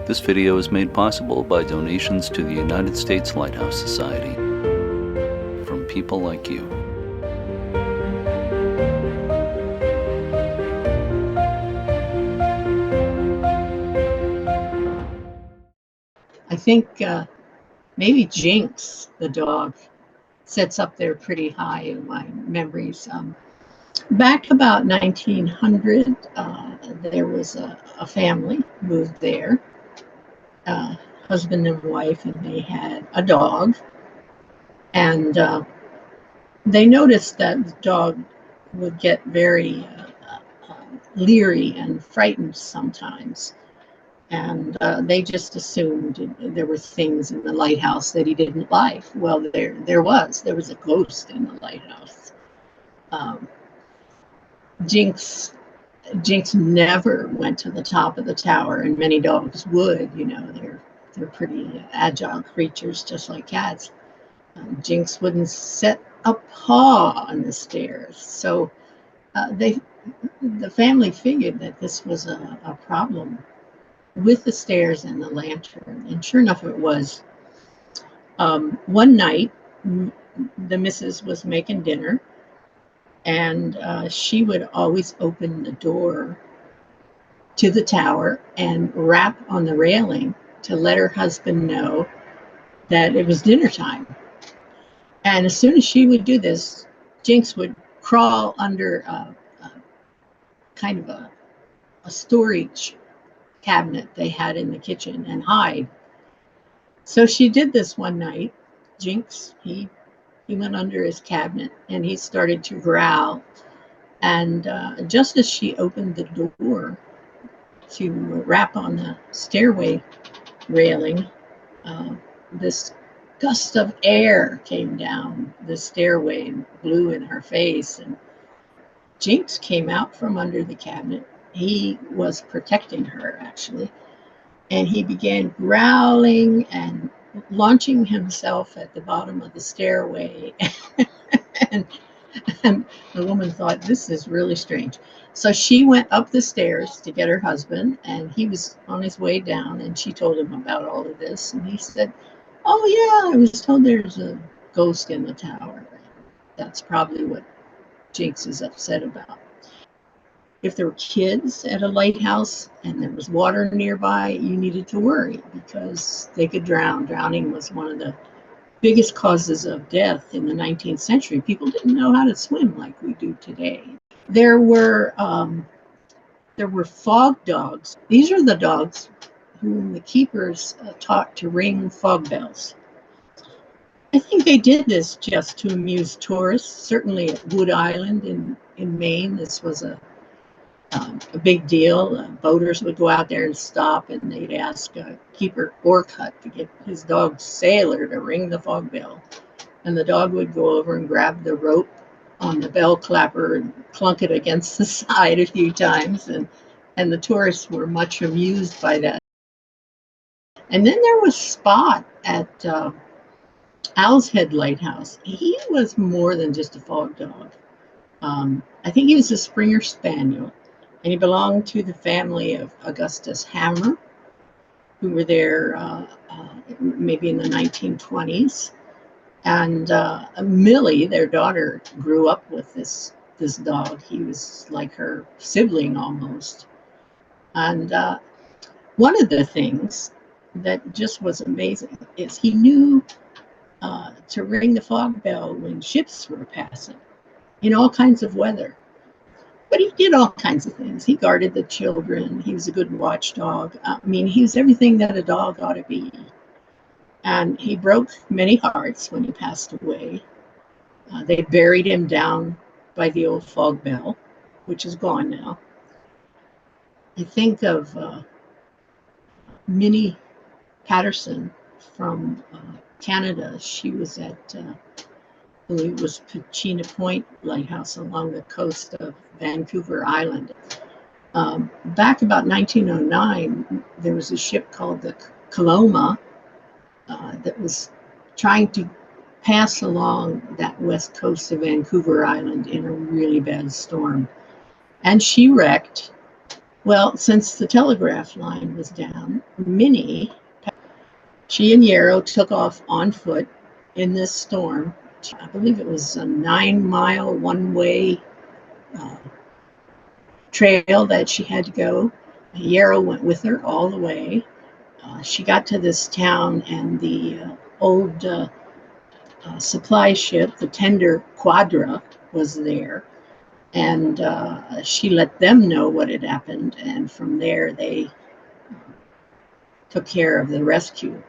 This video is made possible by donations to the United States Lighthouse Society from people like you. I think maybe Jinx, the dog, sets up there pretty high in my memories. Back about 1900, there was a family moved there, husband and wife, and they had a dog. And they noticed that the dog would get very leery and frightened sometimes. And they just assumed there were things in the lighthouse that he didn't like. Well, there was a ghost in the lighthouse. Jinx never went to the top of the tower, and many dogs would. You know, they're pretty agile creatures, just like cats. Jinx wouldn't set a paw on the stairs, so the family figured that this was a problem with the stairs and the lantern, and sure enough, it was. One night, the missus was making dinner, and she would always open the door to the tower and rap on the railing to let her husband know that it was dinner time. And as soon as she would do this, Jinx would crawl under kind of a storage cabinet they had in the kitchen and hide. So she did this one night. Jinx, he went under his cabinet and he started to growl. And just as she opened the door to rap on the stairway railing, this gust of air came down the stairway and blew in her face. And Jinx came out from under the cabinet. He was protecting her, actually. And he began growling and launching himself at the bottom of the stairway. and the woman thought, this is really strange. So she went up the stairs to get her husband, and he was on his way down, and she told him about all of this. And he said, oh, yeah, I was told there's a ghost in the tower. That's probably what Jinx is upset about. If there were kids at a lighthouse and there was water nearby, you needed to worry because they could drown. Drowning was one of the biggest causes of death in the 19th century. People didn't know how to swim like we do today. There were fog dogs. These are the dogs whom the keepers taught to ring fog bells. I think they did this just to amuse tourists. Certainly at Wood Island in Maine, this was a big deal. Boaters would go out there and stop, and they'd ask Keeper Orcutt to get his dog Sailor to ring the fog bell. And the dog would go over and grab the rope on the bell clapper and clunk it against the side a few times. And the tourists were much amused by that. And then there was Spot at Owl's Head Lighthouse. He was more than just a fog dog. I think he was a Springer Spaniel. And he belonged to the family of Augustus Hammer, who were there maybe in the 1920s. And Millie, their daughter, grew up with this dog. He was like her sibling almost. And one of the things that just was amazing is he knew to ring the fog bell when ships were passing in all kinds of weather. But he did all kinds of things. He guarded the children. He was a good watchdog. I mean, he was everything that a dog ought to be. And he broke many hearts when he passed away. They buried him down by the old fog bell, which is gone now. I think of Minnie Patterson from Canada. She was at I believe it was Pachina Point Lighthouse along the coast of Vancouver Island. Back about 1909, there was a ship called the Coloma that was trying to pass along that west coast of Vancouver Island in a really bad storm. And she wrecked, Well, since the telegraph line was down, Minnie, she and Yarrow took off on foot in this storm. I believe it was a 9-mile one-way trail that she had to go. Yarrow went with her all the way. She got to this town, and the old supply ship, the tender Quadra, was there. And she let them know what had happened. And from there, they took care of the rescue.